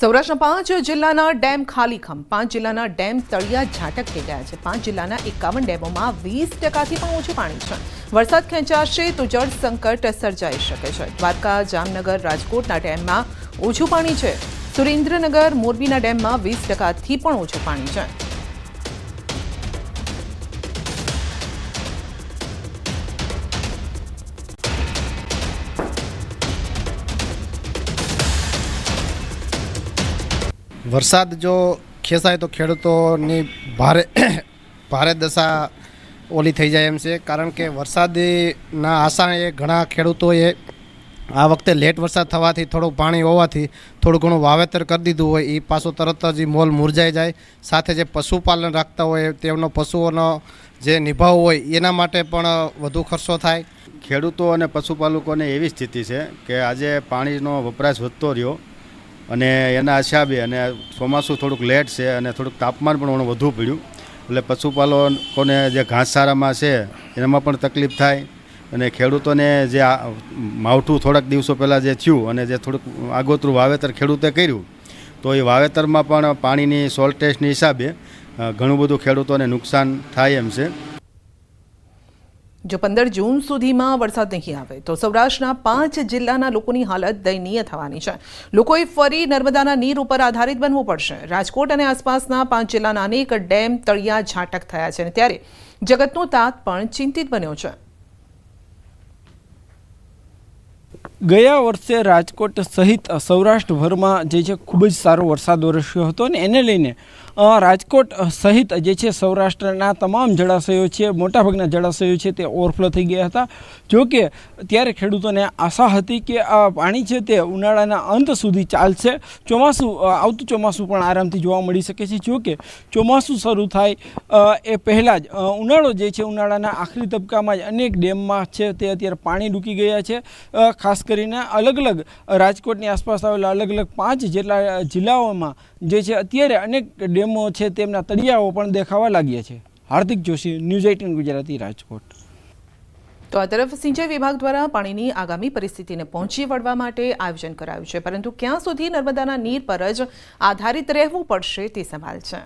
સૌરાષ્ટ્રના 5 જિલ્લાના ડેમ ખાલીખમ 5 જિલ્લાના ડેમ તળિયા ઝાટક થઈ ગયા છે। 5 જિલ્લાના 51 ડેમોમાં 20%થી પણ ઓછું પાણી છે। વરસાદ ખેંચાશે તો જળ સંકટ સર્જાઈ શકે છે। દ્વારકા, જામનગર, રાજકોટના ડેમમાં ઓછું પાણી છે। સુરેન્દ્રનગર, મોરબીના ડેમમાં 20%થી પણ ઓછું પાણી છે। વરસાદ જો ખેંચાય તો ખેડૂતોની ભારે દશા ઓલી થઈ જાય એમ છે। કારણ કે વરસાદના આશાએ ઘણા ખેડૂતોએ આ વખતે લેટ વરસાદ થવાથી થોડુંક પાણી હોવાથી થોડું ઘણું વાવેતર કરી દીધું હોય એ પાછું તરત જ મોલ મુરઝાઈ જાય। સાથે જે પશુપાલન રાખતા હોય તેમનો પશુઓનો જે નિભાવ હોય એના માટે પણ વધુ ખર્ચો થાય। ખેડૂતો અને પશુપાલકોને એવી સ્થિતિ છે કે આજે પાણીનો વપરાશ વધતો રહ્યો અને એના હિસાબે અને ચોમાસું થોડુંક લેટ છે અને થોડુંક તાપમાન પણ વધુ પડ્યું એટલે પશુપાલકોને જે ઘાસચારામાં છે એનામાં પણ તકલીફ થાય અને ખેડૂતોને જે માવઠું થોડાક દિવસો પહેલાં જે થયું અને જે થોડુંક આગોતરું વાવેતર ખેડૂતે કર્યું તો એ વાવેતરમાં પણ પાણીની શોર્ટેજની હિસાબે ઘણું બધું ખેડૂતોને નુકસાન થાય એમ છે। જો 15 જૂન સુધીમાં વરસાદ નહીં આવે તો સૌરાષ્ટ્રના 5 જિલ્લાના લોકોની હાલત દયનીય થવાની છે। લોકોએ ફરી નર્મદાના નીર ઉપર આધારિત બનવું પડશે। રાજકોટ અને આસપાસના 5 જિલ્લાના અનેક ડેમ તળિયા ઝાટક થયા છે અને ત્યારે જગતનો તાત પણ ચિંતિત બન્યો છે। ગયા વર્ષે રાજકોટ સહિત સૌરાષ્ટ્રભરમાં જે છે ખૂબ જ સારો વરસાદ વરસ્યો હતો અને એને લઈને રાજકોટ સહિત જે છે સૌરાષ્ટ્રના તમામ જળાશયો છે, મોટાભાગના જળાશયો છે તે ઓવરફ્લો થઈ ગયા હતા। જો કે ત્યારે ખેડૂતોને આશા હતી કે આ પાણી છે તે ઉનાળાના અંત સુધી ચાલશે, આવતું ચોમાસું પણ આરામથી જોવા મળી શકે છે। જો કે ચોમાસું શરૂ થાય એ પહેલાં જ ઉનાળો જે છે ઉનાળાના આખરી તબક્કામાં જ અનેક ડેમમાં છે તે અત્યારે પાણી ડૂકી ગયા છે। ખાસ કરીને અલગ અલગ રાજકોટની આસપાસ આવેલા અલગ અલગ 5 જેટલા જિલ્લાઓમાં જે છે અત્યારે અનેક ડેમો છે તેમના તળિયાઓ પણ દેખાવા લાગ્યા છે। હાર્દિક જોશી, ન્યૂઝ 18 ગુજરાતી, રાજકોટ। તો આ તરફ સિંચાઈ વિભાગ દ્વારા પાણીની આગામી પરિસ્થિતિને પહોંચી વળવા માટે આયોજન કરાયું છે, પરંતુ ક્યાં સુધી નર્મદાના નીર પર જ આધારિત રહેવું પડશે તે સવાલ છે।